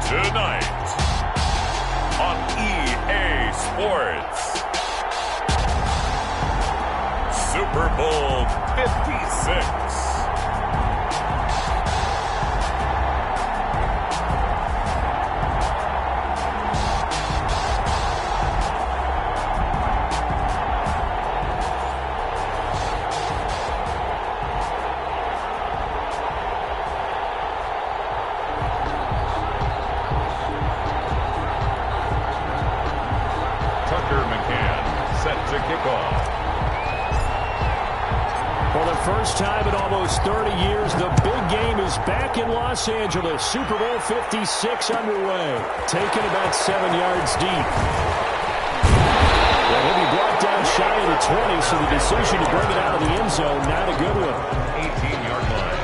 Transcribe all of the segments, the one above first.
Tonight on EA Sports, Super Bowl 56. To kick off. For the first time in almost 30 years, the big game is back in Los Angeles. Super Bowl 56 underway. Taken about 7 yards deep. Well, he'll be brought down shy of the 20, so the decision to bring it out of the end zone, not a good one. 18-yard line.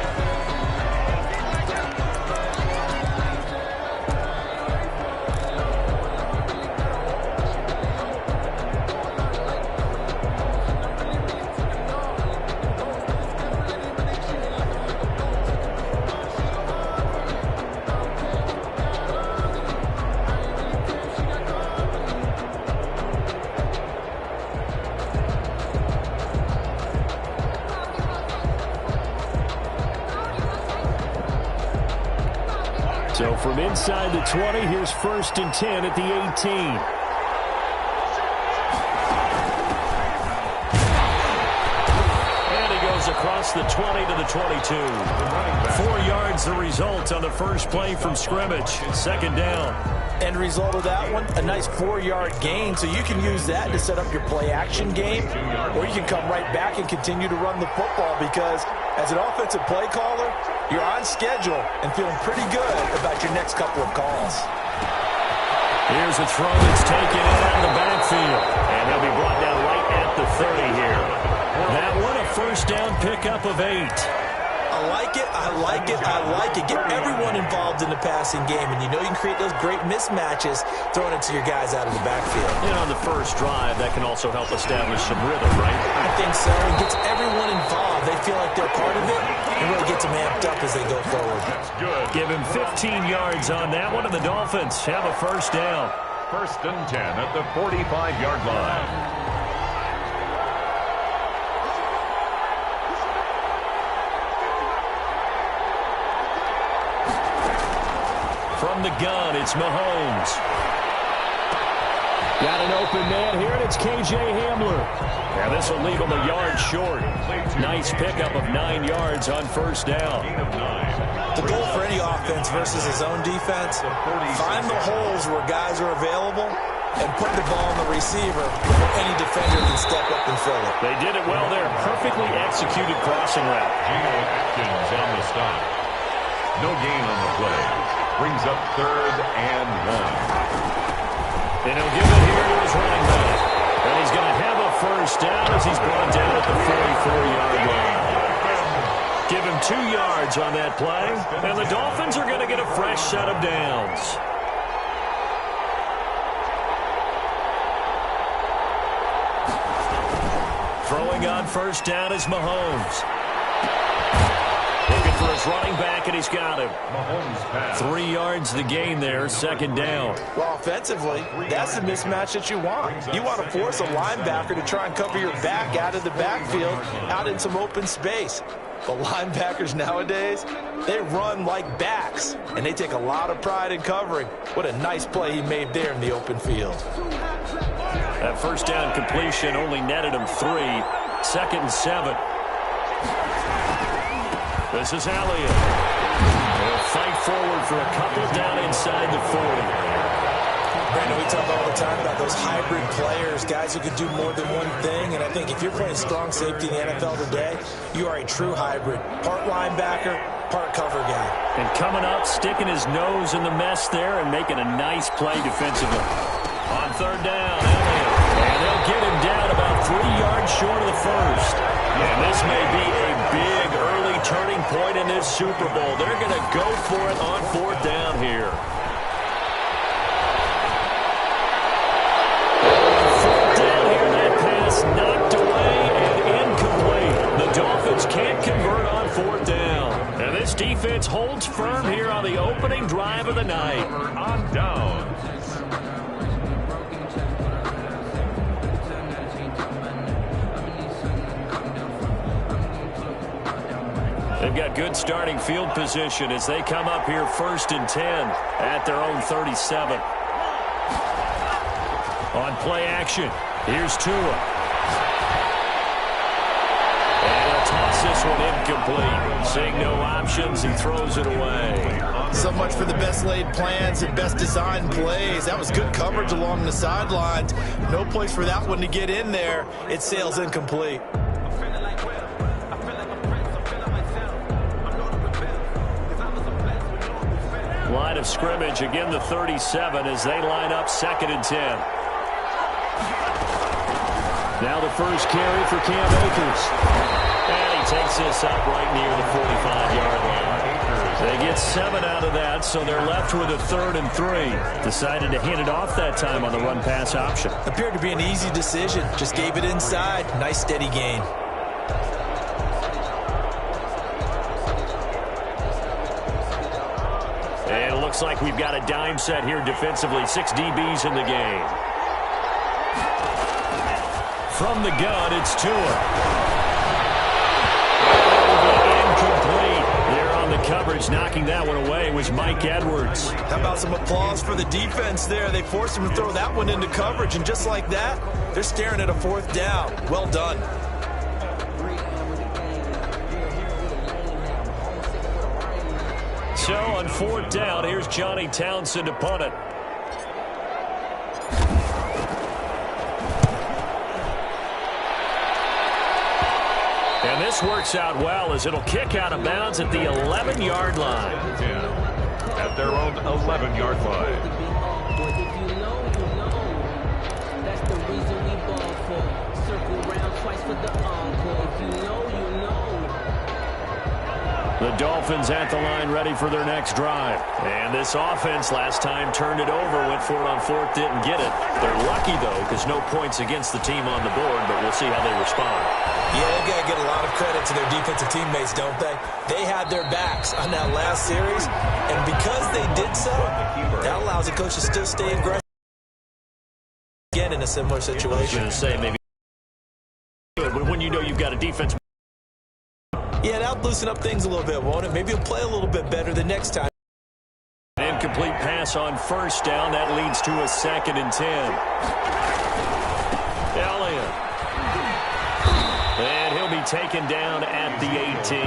So from inside the 20, here's 1st and 10 at the 18. And he goes across the 20 to the 22. 4 yards the result on the first play from scrimmage. 2nd down. End result of that one, a nice 4-yard gain. So you can use that to set up your play-action game, or you can come right back and continue to run the football because as an offensive play caller, you're on schedule and feeling pretty good about your next couple of calls. Here's a throw that's taken out of the backfield. And he'll be brought down right at the 30 here. That one a first down pickup of 8. I like it, I like it, I like it. Get everyone involved in the passing game, and you know you can create those great mismatches throwing it to your guys out of the backfield. And on the first drive, that can also help establish some rhythm, right? I think so. It gets everyone involved. They feel like they're part of it, and really gets them amped up as they go forward. That's good. Give him 15 yards on that one, and the Dolphins have a first down. 1st and 10 at the 45-yard line. From the gun, it's Mahomes. Got an open man here, and it's K.J. Hamler. Now this will leave him a yard short. Nice pickup of 9 yards on first down. The goal for any offense versus his own defense, find the holes where guys are available and put the ball on the receiver before any defender can step up and fill it. They did it well there. Perfectly executed crossing route. Geno Atkins on the stop. No gain on the play. Brings up 3rd and 1. And he'll give it here to his running back. And he's going to have a first down as he's brought down at the 44-yard line. Give him 2 yards on that play. And the Dolphins are going to get a fresh set of downs. Throwing on first down is Mahomes. Looking for his running back, and he's got him. Mahomes pass. 3 yards the gain there, 2nd down. Well, offensively, that's the mismatch that you want. You want to force a linebacker to try and cover your back out of the backfield, out in some open space. But linebackers nowadays, they run like backs, and they take a lot of pride in covering. What a nice play he made there in the open field. That first down completion only netted him 3. 2nd and 7. This is Elliott. They'll fight forward for a couple down inside the 40. Brandon, we talk all the time about those hybrid players, guys who can do more than one thing. And I think if you're playing strong safety in the NFL today, you are a true hybrid. Part linebacker, part cover guy. And coming up, sticking his nose in the mess there and making a nice play defensively. On 3rd down, Elliott. And they'll get him down about 3 yards short of the first. And this may be a big early turning point in this Super Bowl. They're going to go for it on 4th down here. 4th down here, that pass knocked away and incomplete. The Dolphins can't convert on 4th down. And this This defense holds firm here on the opening drive of the night. On downs. They've got good starting field position as they come up here 1st and 10 at their own 37. On play action, here's Tua. And he'll toss this one incomplete. Seeing no options, he throws it away. So much for the best laid plans and best designed plays. That was good coverage along the sidelines. No place for that one to get in there. It sails incomplete. Line of scrimmage, again the 37 as they line up 2nd and 10. Now the first carry for Cam Akers. And he takes this up right near the 45-yard line. They get 7 out of that, so they're left with a 3rd and 3. Decided to hand it off that time on the run-pass option. Appeared to be an easy decision. Just gave it inside. Nice steady gain. And it looks like we've got a dime set here defensively. 6 DBs in the game. From the gun, it's Tua. Incomplete. There on the coverage, knocking that one away was Mike Edwards. How about some applause for the defense there? They forced him to throw that one into coverage, and just like that, they're staring at a 4th down. Well done. So on 4th down, here's Johnny Townsend to punt it. And this works out well as it'll kick out of bounds at the 11-yard line. Yeah, at their own 11-yard line. That's the reason we ball for. Circle round twice for the encore. If you know, you know. The Dolphins at the line ready for their next drive. And this offense last time turned it over, went for it on 4th, didn't get it. They're lucky, though, because no points against the team on the board, but we'll see how they respond. Yeah, they've got to get a lot of credit to their defensive teammates, don't they? They had their backs on that last series, and because they did so, that allows the coach to still stay aggressive again in a similar situation. I was going to say, maybe when you know you've got a defense. Yeah, that'll loosen up things a little bit, won't it? Maybe he'll play a little bit better the next time. An incomplete pass on 1st down. That leads to a 2nd and 10. Elliott. And he'll be taken down at the 18.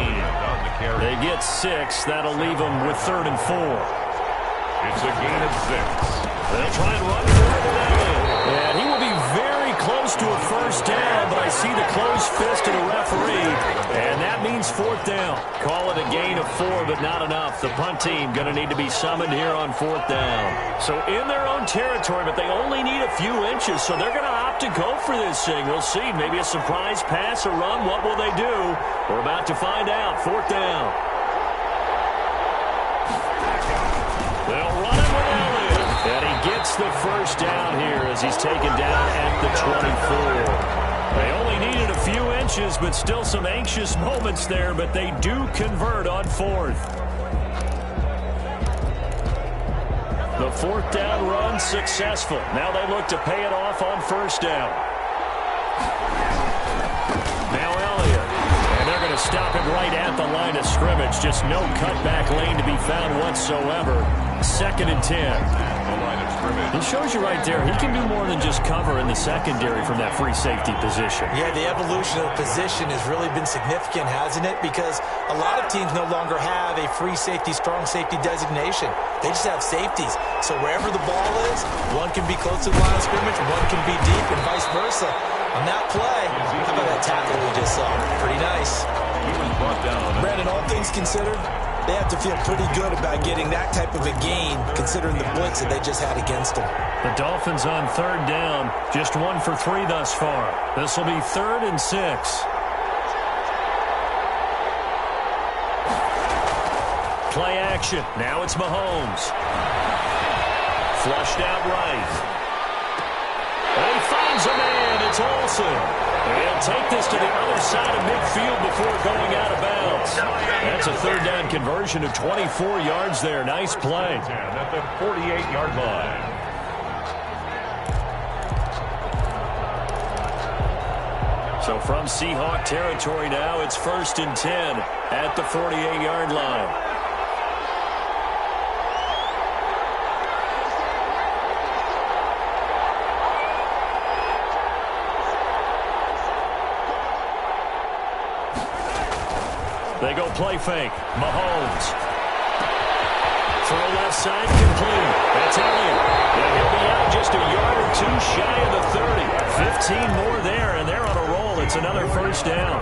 They get 6. That'll leave them with 3rd and 4. It's a gain of 6. They'll try and run for it. And he will be very close to a 1st down, but I see the closed fist of the referee, and that means 4th down. Call it a gain of 4, but not enough. The punt team going to need to be summoned here on 4th down. So in their own territory, but they only need a few inches, so they're going to opt to go for this thing. We'll see. Maybe a surprise pass or run. What will they do? We're about to find out. 4th down. They'll run it with Elliott. And he gets the 1st down here as he's taken down at the 24. They only needed a few inches, but still some anxious moments there, but they do convert on 4th. The 4th down run successful. Now they look to pay it off on 1st down. Now Elliott. And they're going to stop it right at the line of scrimmage. Just no cutback lane to be found whatsoever. 2nd and 10. He shows you right there, he can do more than just cover in the secondary from that free safety position. Yeah, the evolution of the position has really been significant, hasn't it? Because a lot of teams no longer have a free safety, strong safety designation. They just have safeties. So wherever the ball is, one can be close to the line of scrimmage, one can be deep, and vice versa. On that play, how about that tackle we just saw? Pretty nice. He was brought down. Brandon, all things considered, they have to feel pretty good about getting that type of a gain, considering the blitz that they just had against them. The Dolphins on 3rd down, just 1 for 3 thus far. This will be 3rd and 6. Play action. Now it's Mahomes. Flushed out right. And he finds a man. It's Olsen. They'll take this to the other side of midfield before going out of bounds. That's a third down conversion of 24 yards there. Nice play. At the 48-yard line. So from Seahawk territory now, it's 1st and 10 at the 48-yard line. They go play fake. Mahomes. Throw left side, complete. That's Elliott. And he'll be out just a yard or two shy of the 30. 15 more there, and they're on a roll. It's another first down.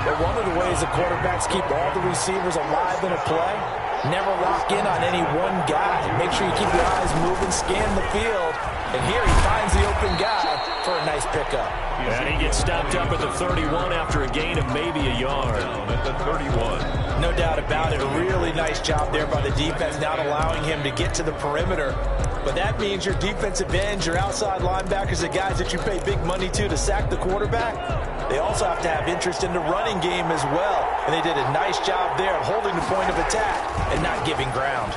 But one of the ways the quarterbacks keep all the receivers alive in a play, never lock in on any one guy. Make sure you keep your eyes moving, scan the field. And here he finds the open guy for a nice pickup. And he gets stopped up at the 31 after a gain of maybe a yard. At the 31. No doubt about it. A really nice job there by the defense, not allowing him to get to the perimeter. But that means your defensive ends, your outside linebackers, the guys that you pay big money to sack the quarterback, they also have to have interest in the running game as well. And they did a nice job there of holding the point of attack and not giving ground.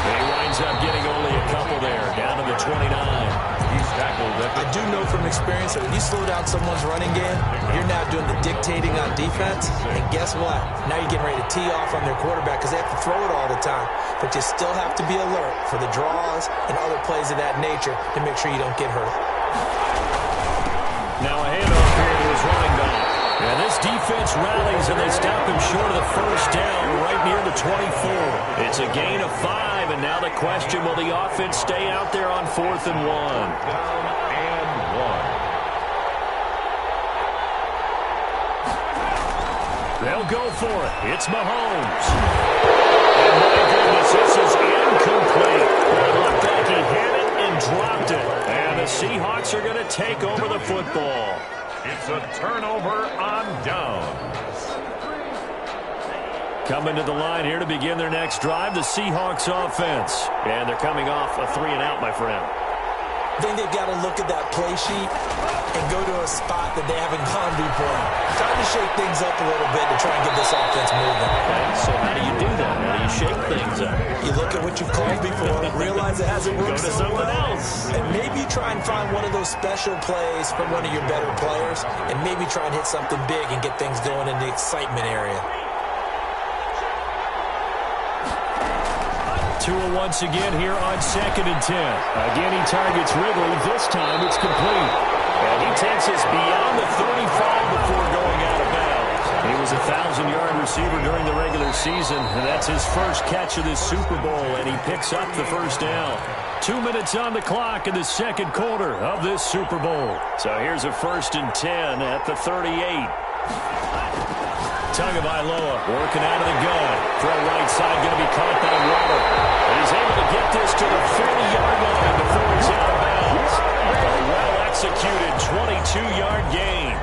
He winds up getting only a couple there, down to the 29. He's tackled at the I do know from experience that when you slow down someone's running game, you're now doing the dictating on defense. And guess what? Now you're getting ready to tee off on their quarterback because they have to throw it all the time. But you still have to be alert for the draws and other plays of that nature to make sure you don't get hurt. Now a handoff here to his running back. And this defense rallies, and they stop him short of the first down right near the 24. It's a gain of 5, and now the question, will the offense stay out there on 4th and 1? down and 1. They'll go for it. It's Mahomes. And my goodness, this is incomplete. It looked like he had it and dropped it. And the Seahawks are going to take over the football. It's a turnover on downs. Coming to the line here to begin their next drive, the Seahawks offense. And they're coming off a 3-and-out, my friend. I think they've got to look at that play sheet and go to a spot that they haven't gone before. Time to shake things up a little bit to try and get this offense moving. Okay, so how do you do that? How do you shake things up? You look at what you've called before, realize it hasn't worked Go to so something well, else. and maybe try and find one of those special plays from one of your better players, and maybe try and hit something big and get things going in the excitement area. Tua once again here on 2nd and 10. Again, he targets Ridley. This time it's complete. And he takes us beyond the 35 before going out of bounds. He was a 1,000-yard receiver during the regular season, and that's his first catch of this Super Bowl, and he picks up the first down. 2 minutes on the clock in the second quarter of this Super Bowl. So here's a 1st and 10 at the 38. Tagovailoa working out of the gun. Throw right side, going to be caught by Waller. And he's able to get this to the 40-yard line before he's out of bounds. A well-executed 22-yard gain.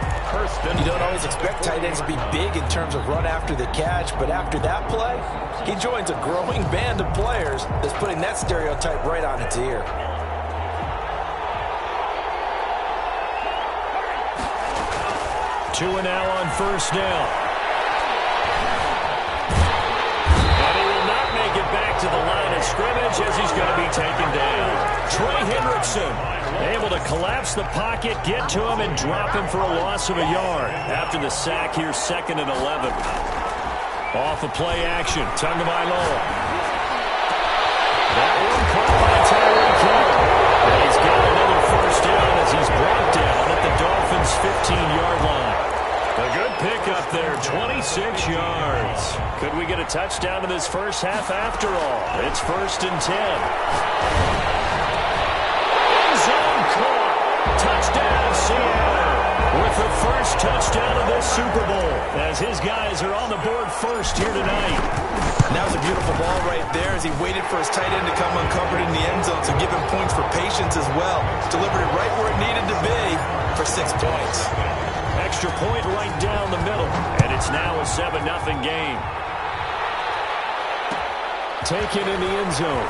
You don't always expect tight ends to be big in terms of run after the catch, but after that play, he joins a growing band of players that's putting that stereotype right on its ear. Tua now on first down. Back to the line of scrimmage as he's going to be taken down. Trey Hendrickson able to collapse the pocket, get to him, and drop him for a loss of a yard. After the sack here, 2nd and 11. Off of play action, Tagovailoa. That one caught by Tyreek Hill. And he's got another first down as he's brought down at the Dolphins' 15-yard line. A good pickup there, 26 yards. Could we get a touchdown in this first half after all? It's 1st and 10. End zone caught. Touchdown, Seattle. With the first touchdown of this Super Bowl as his guys are on the board first here tonight. And that was a beautiful ball right there as he waited for his tight end to come uncovered in the end zone to give him points for patience as well. Delivered it right where it needed to be for 6 points. Extra point right down the middle, and it's now a 7-0 game. Taken in the end zone.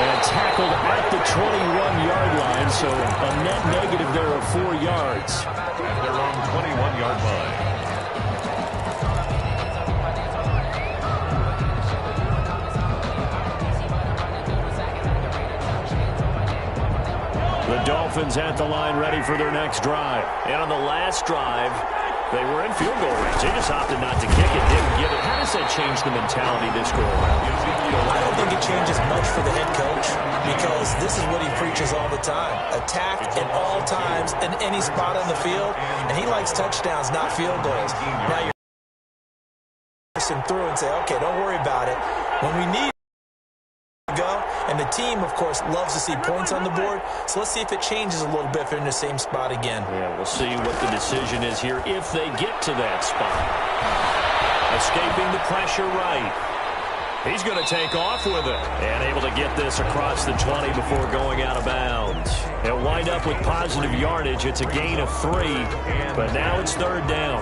And tackled at the 21-yard line, so a net negative there of 4 yards. At their own 21-yard line. The Dolphins at the line ready for their next drive. And on the last drive, they were in field goal range. They just opted not to kick it, didn't get it. How does that change the mentality this go around? I don't think it changes much for the head coach because this is what he preaches all the time. Attack at all times in any spot on the field, and he likes touchdowns, not field goals. Now you're passing through and say, okay, don't worry about it. When we need go, and the team, of course, loves to see points on the board, so let's see if it changes a little bit if they're in the same spot again. Yeah, we'll see what the decision is here if they get to that spot. Escaping the pressure right. He's going to take off with it. And able to get this across the 20 before going out of bounds. He'll wind up with positive yardage. It's a gain of 3, but now it's third down.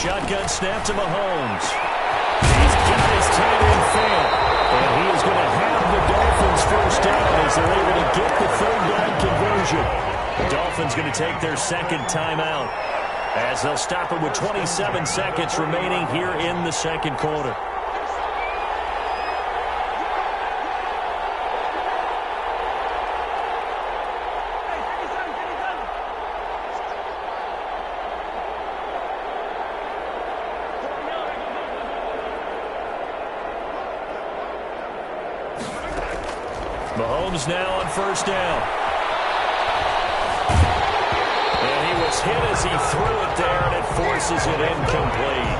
Shotgun snap to Mahomes. He's got his tight end fail. And he is going to have the Dolphins first down as they're able to get the third down conversion. The Dolphins going to take their second timeout as they'll stop it with 27 seconds remaining here in the second quarter. Mahomes now on first down. And he was hit as he threw it there, and it forces it incomplete.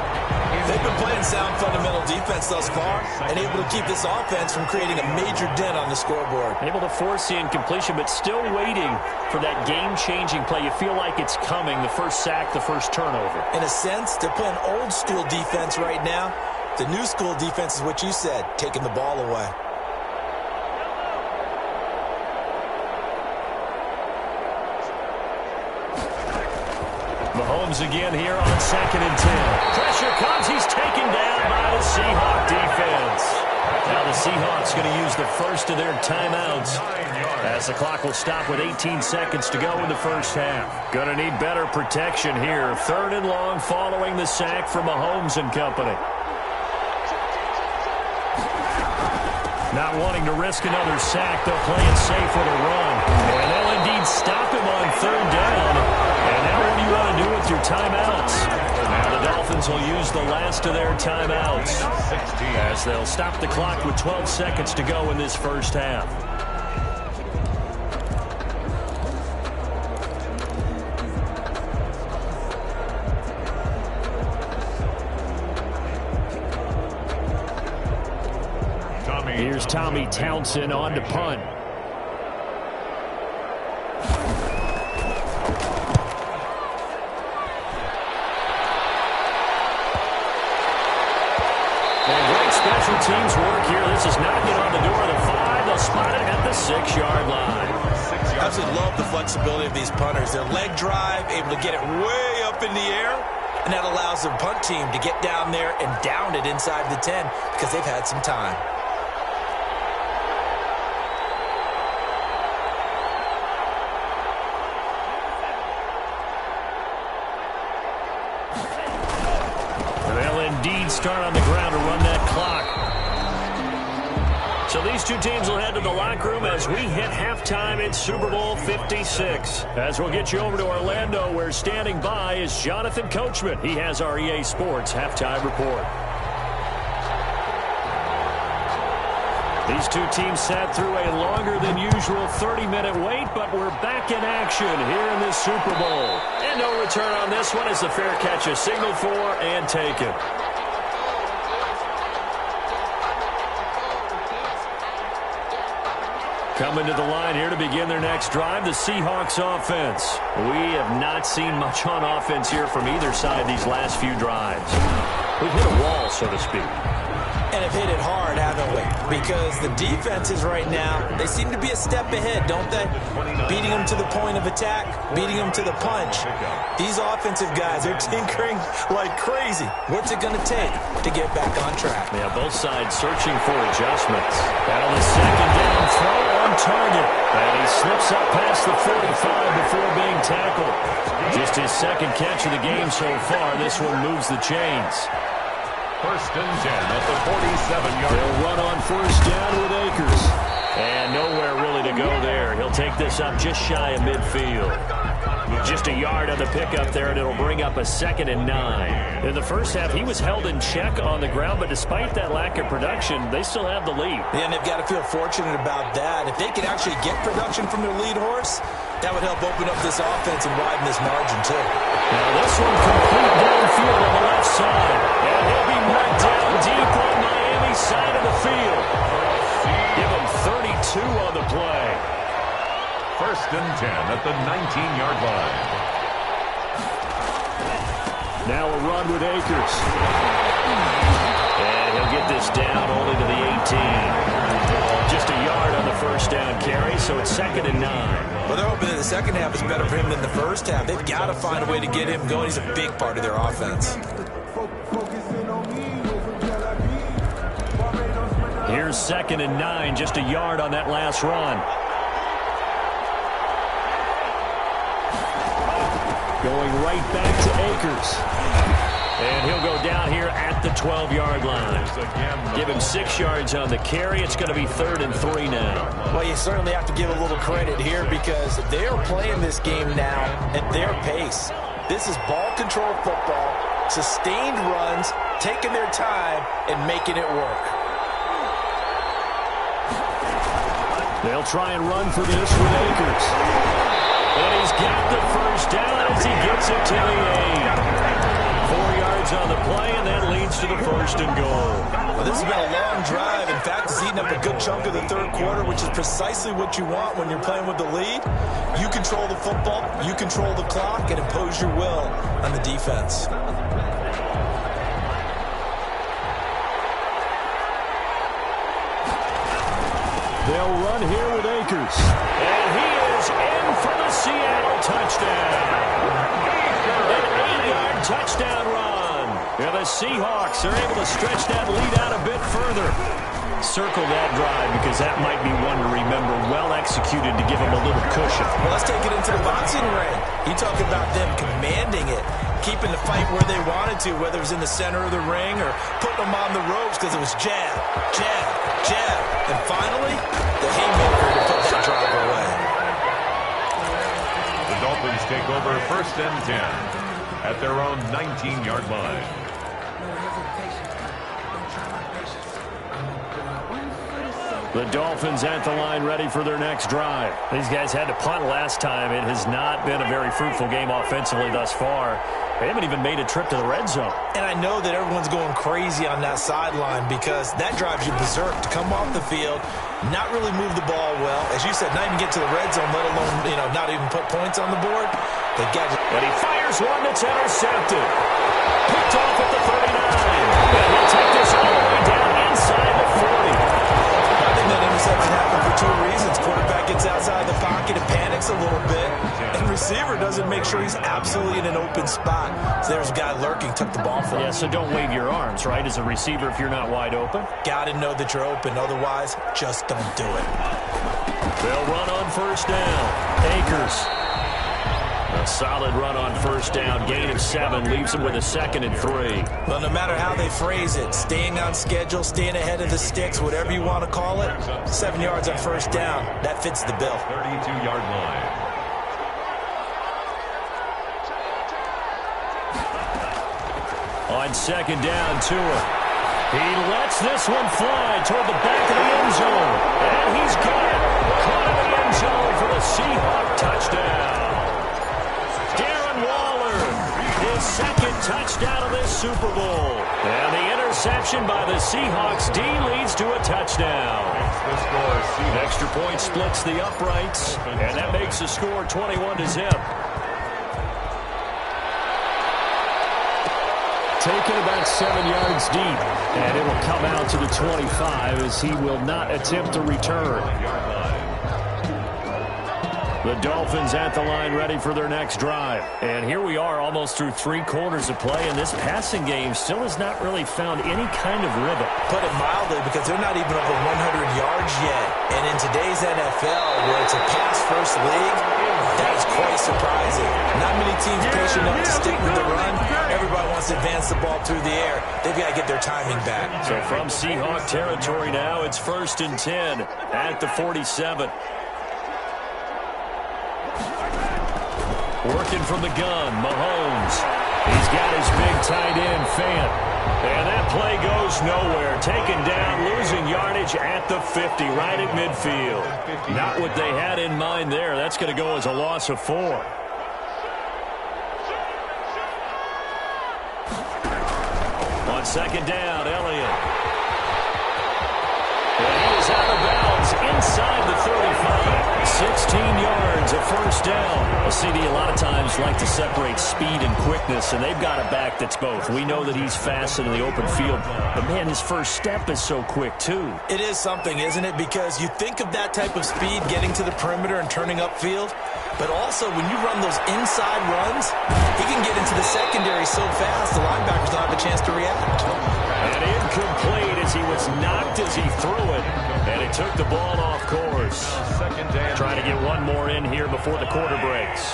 They've been playing sound fundamental defense thus far and able to keep this offense from creating a major dent on the scoreboard. Able to force the incompletion, but still waiting for that game-changing play. You feel like it's coming, the first sack, the first turnover. In a sense, they're playing old-school defense right now. The new-school defense is what you said, taking the ball away. Mahomes again here on 2nd and 10. Pressure comes. He's taken down by the Seahawks defense. Now the Seahawks going to use the first of their timeouts as the clock will stop with 18 seconds to go in the first half. Going to need better protection here. 3rd and long following the sack from Mahomes and company. Not wanting to risk another sack, they'll play it safe with a run. And they'll indeed stop him on 3rd down. And now what do you want to do with your timeouts? Now the Dolphins will use the last of their timeouts as they'll stop the clock with 12 seconds to go in this first half. Here's Tommy Townsend on to punt. And great special teams work here. This is knocking on the door of the 5. They'll spot it at the 6-yard line. I absolutely love the flexibility of these punters. Their leg drive, able to get it way up in the air, and that allows their punt team to get down there and down it inside the 10 because they've had some time. Start on the ground to run that clock. So these two teams will head to the locker room as we hit halftime in Super Bowl 56. As we'll get you over to Orlando, where standing by is Jonathan Coachman. He has our EA Sports halftime report. These two teams sat through a longer than usual 30-minute wait, but we're back in action here in this Super Bowl. And no return on this one as the fair catch is signaled for and taken. Coming to the line here to begin their next drive, the Seahawks offense. We have not seen much on offense here from either side these last few drives. We've hit a wall, so to speak. And have hit it hard, haven't we? Because the defenses right now, they seem to be a step ahead, don't they? Beating them to the point of attack, beating them to the punch. These offensive guys, they're tinkering like crazy. What's it going to take to get back on track? Yeah, both sides searching for adjustments. Now the second down throw on target. And he slips up past the 45 before being tackled. Just his second catch of the game so far. This one moves the chains. First and 10 at the 47-yard. They'll run on first down with Akers. And nowhere really to go there. He'll take this up just shy of midfield. Just a yard on the pickup there, and it'll bring up a 2nd and 9. In the first half, he was held in check on the ground, but despite that lack of production, they still have the lead. Yeah, and they've got to feel fortunate about that. If they can actually get production from their lead horse, that would help open up this offense and widen this margin, too. Now this one complete downfield on the left side. And he'll be knocked down deep on Miami's side of the field. Give him 32 on the play. First and 10 at the 19-yard line. Now a run with Akers. And he'll get this down only to the 18. Just a yard on the first down carry, so it's 2nd and 9. Well, they're hoping that the second half is better for him than the first half. They've got to find a way to get him going. He's a big part of their offense. Here's 2nd and 9, just a yard on that last run. Going right back to Akers. And he'll go down here at the 12-yard line. Give him 6 yards on the carry. It's going to be 3rd and 3 now. Well, you certainly have to give a little credit here because they are playing this game now at their pace. This is ball control football, sustained runs, taking their time, and making it work. They'll try and run for this with Akers. And he's got the first down as he gets it to the 8. 4 yards on the play, and that leads to the 1st and goal. Well, this has been a long drive. In fact, it's eaten up a good chunk of the third quarter, which is precisely what you want when you're playing with the lead. You control the football, you control the clock, and impose your will on the defense. They'll run here with Akers. And he is in for the Seattle touchdown. An 8-yard touchdown run. And the Seahawks are able to stretch that lead out a bit further. Circle that drive because that might be one to remember. Well executed to give them a little cushion. Well, let's take it into the boxing ring. You talk about them commanding it, keeping the fight where they wanted to, whether it was in the center of the ring or putting them on the ropes because it was jab, jab, jab. And finally, the haymaker to put that drive away. The Dolphins take over 1st and 10 at their own 19-yard line. The Dolphins at the line ready for their next drive. These guys had to punt last time. It has not been a very fruitful game offensively thus far. They haven't even made a trip to the red zone. And I know that everyone's going crazy on that sideline because that drives you berserk to come off the field, not really move the ball well. As you said, not even get to the red zone, let alone, not even put points on the board. They've got to... And he fires one that's intercepted. Picked off at the 39. And he'll take this all the way down inside the 40. That interception happened for 2 reasons. Quarterback gets outside the pocket and panics a little bit, and receiver doesn't make sure he's absolutely in an open spot. So there's a guy lurking, took the ball from him. Yeah, so don't wave your arms, right, as a receiver if you're not wide open. Got to know that you're open. Otherwise, just don't do it. They'll run on first down. Akers. A solid run on first down. Gain of 7 leaves him with a 2nd and 3. Well, no matter how they phrase it, staying on schedule, staying ahead of the sticks, whatever you want to call it, 7 yards on first down, that fits the bill. 32-yard line. On 2nd down, Tua. He lets this one fly toward the back of the end zone. And he's got it. Caught in the end zone for the Seahawk touchdown. His 2nd touchdown of this Super Bowl. And the interception by the Seahawks D leads to a touchdown. Extra point splits the uprights, and that makes the score 21-0. taken about 7 yards deep. And it will come out to the 25 as he will not attempt to return. The Dolphins at the line ready for their next drive. And here we are almost through 3 quarters of play, and this passing game still has not really found any kind of rhythm. Put it mildly, because they're not even over 100 yards yet. And in today's NFL, where it's a pass-first league, that is quite surprising. Not many teams patient enough to stick with the run. Everybody wants to advance the ball through the air. They've got to get their timing back. So from Seahawk territory now, it's 1st and 10 at the 47. Working from the gun, Mahomes. He's got his big tight end, Fant. And that play goes nowhere. Taken down, losing yardage at the 50, right at midfield. Not what they had in mind there. That's going to go as a loss of 4. On 2nd down, Elliott. And he is out of bounds inside the 35. 16 yards, a 1st down. A CD a lot of times like to separate speed and quickness, and they've got a back that's both. We know that he's fast in the open field, but man, his first step is so quick too. It is something, isn't it? Because you think of that type of speed getting to the perimeter and turning upfield, but also when you run those inside runs, he can get into the secondary so fast the linebackers don't have a chance to react. And incomplete as he was knocked as he threw it, and it took the ball off course. Trying to get one more in here before the quarter breaks.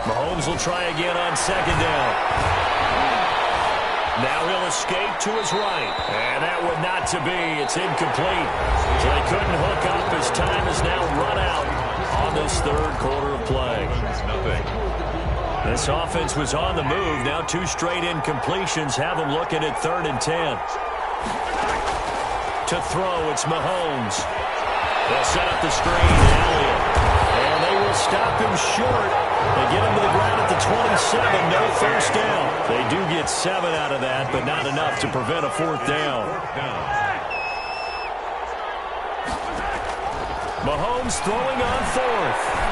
Mahomes will try again on 2nd down. Now he'll escape to his right. And that would not to be. It's incomplete. So they couldn't hook up. His time is now run out on this 3rd quarter of play. This offense was on the move. Now 2 straight incompletions have them looking at 3rd and 10. To throw, it's Mahomes. They'll set up the screen, Elliott. And they will stop him short. They get him to the ground at the 27, no 1st down. They do get 7 out of that, but not enough to prevent a 4th down. Mahomes throwing on 4th.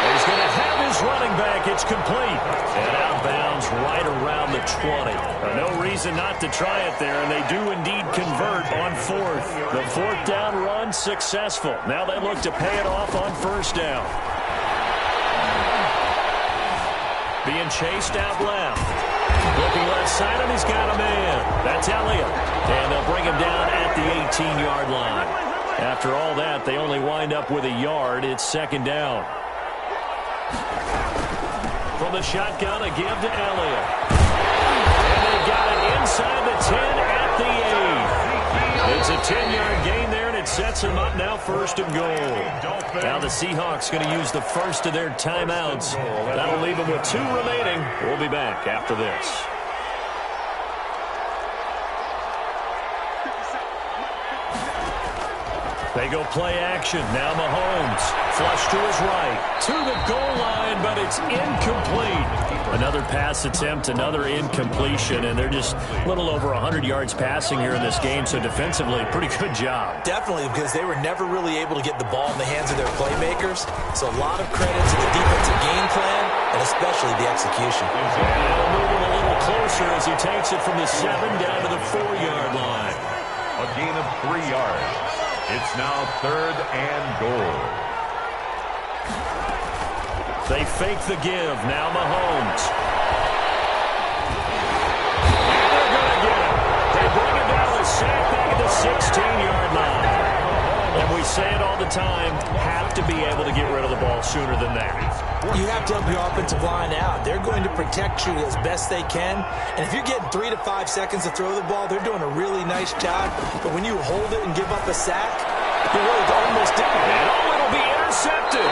He's going to have his running back. It's complete. And out of bounds right around the 20. No reason not to try it there, and they do indeed convert on 4th. The 4th down run successful. Now they look to pay it off on 1st down. Being chased out left. Looking left side, and he's got a man. That's Elliott. And they'll bring him down at the 18-yard line. After all that, they only wind up with a yard. It's 2nd down. From the shotgun, a give to Elliott. And they got it inside the 10 at the 8. It's a 10-yard gain there, and it sets them up now 1st and goal. Now the Seahawks going to use the first of their timeouts. That'll leave them with 2 remaining. We'll be back after this. They go play action. Now Mahomes. Flush to his right. To the goal line, but it's incomplete. Another pass attempt, another incompletion, and they're just a little over 100 yards passing here in this game, so defensively, pretty good job. Definitely, because they were never really able to get the ball in the hands of their playmakers, so a lot of credit to the defensive game plan, and especially the execution. And they'll move him a little closer as he takes it from the 7 down to the 4-yard line. A gain of 3 yards. It's now 3rd and goal. They fake the give. Now Mahomes. And they're going to get him. They bring him down with a sack back at the 16-yard line. And we say it all the time, have to be able to get rid of the ball sooner than that. You have to help your offensive line out. They're going to protect you as best they can. And if you're getting 3 to 5 seconds to throw the ball, they're doing a really nice job. But when you hold it and give up a sack, you're really almost doing it. And it'll be intercepted.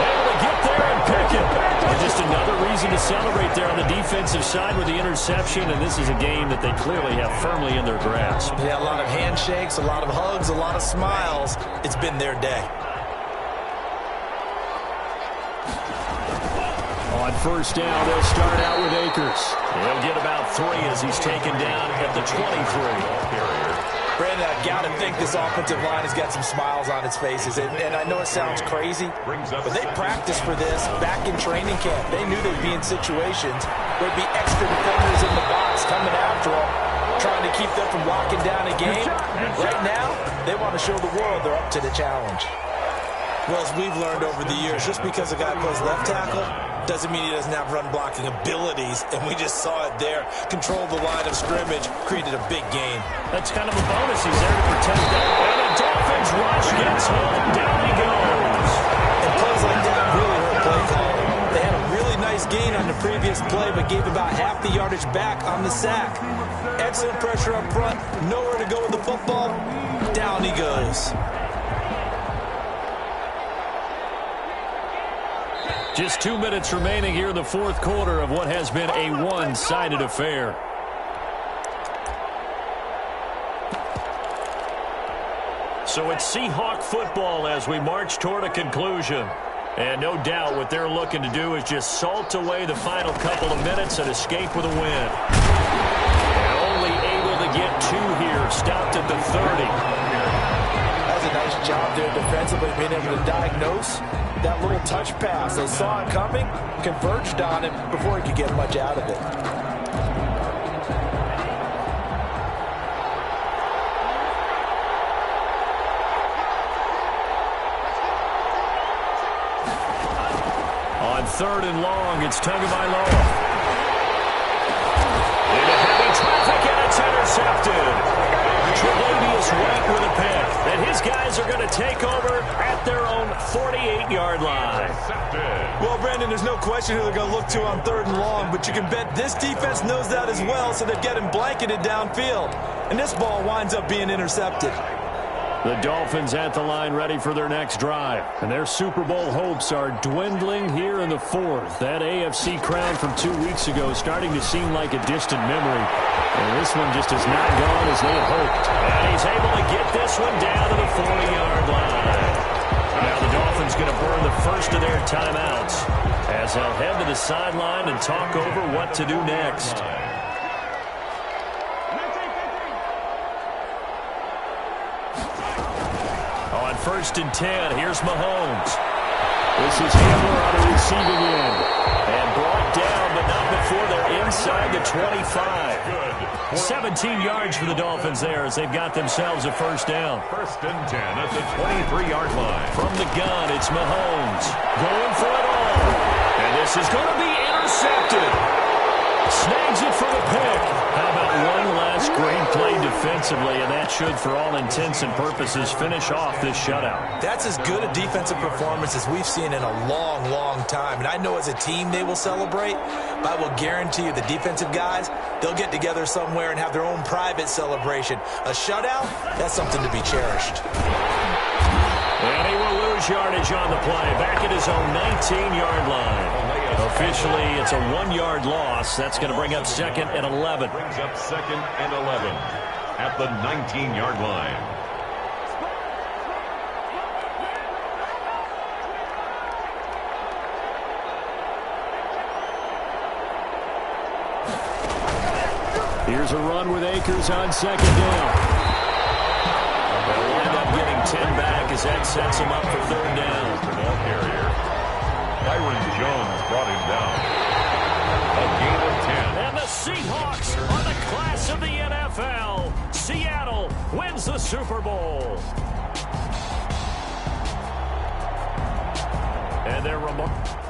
Able to get there and pick it. And just another reason to celebrate there on the defensive side with the interception. And this is a game that they clearly have firmly in their grasp. Yeah, a lot of handshakes, a lot of hugs, a lot of smiles. It's been their day. On 1st down, they'll start out with Akers. He'll get about 3 as he's taken down at the 23. Brandon, And I got to think this offensive line has got some smiles on its faces. And I know it sounds crazy, but they practiced for this back in training camp. They knew they'd be in situations where there'd be extra defenders in the box coming after them, trying to keep them from locking down a game. Right now, they want to show the world they're up to the challenge. Well, as we've learned over the years, just because a guy plays left tackle doesn't mean he doesn't have run-blocking abilities, and we just saw it there. Controlled the line of scrimmage, created a big gain. That's kind of a bonus. He's there to protect that. And the Dolphins rush gets home. Down he goes. And plays like that really hurt play calling. They had a really nice gain on the previous play, but gave about half the yardage back on the sack. Excellent pressure up front. Nowhere to go with the football. Down he goes. Just 2 minutes remaining here in the fourth quarter of what has been a one-sided affair. So it's Seahawk football as we march toward a conclusion. And no doubt what they're looking to do is just salt away the final couple of minutes and escape with a win. And only able to get two here, stopped at the 30. That's a nice job there defensively, being able to diagnose that little touch pass. They saw it coming, converged on it before he could get much out of it. On third and long, it's Tagovailoa. Into heavy traffic, and it's intercepted. Tre'Davious White with a pick. And his guys are going to take over at their own 48-yard line. Well, Brandon, there's no question who they're going to look to on third and long, but you can bet this defense knows that as well, so they've got him blanketed downfield. And this ball winds up being intercepted. The Dolphins at the line ready for their next drive. And their Super Bowl hopes are dwindling here in the fourth. That AFC crown from 2 weeks ago is starting to seem like a distant memory. And this one just has not gone as they had hoped. And he's able to get this one down to the 40-yard line. Now the Dolphins going to burn the first of their timeouts as they'll head to the sideline and talk over what to do next. On 1st and 10, here's Mahomes. This is Hamler on the receiving end. And brought down, but not before they're inside the 25. 17 yards for the Dolphins there as they've got themselves a first down. 1st and 10 at the 23-yard line. From the gun, it's Mahomes. Going for it all. And this is going to be intercepted. Snags it for the pick. How about one last great play defensively, and that should, for all intents and purposes, finish off this shutout. That's as good a defensive performance as we've seen in a long, long time. And I know as a team they will celebrate, but I will guarantee you the defensive guys, they'll get together somewhere and have their own private celebration. A shutout, that's something to be cherished. And he will lose yardage on the play. Back at his own 19-yard line. Officially, it's a 1-yard loss. That's going to bring up 2nd and 11. Brings up 2nd and 11 at the 19-yard line. Here's a run with Akers on 2nd down. They'll wind up getting 10 back as that sets him up for 3rd down. Ball carrier. Byron Jones brought him down. A gain of 10. And the Seahawks are the class of the NFL. Seattle wins the Super Bowl. And they're remarkable.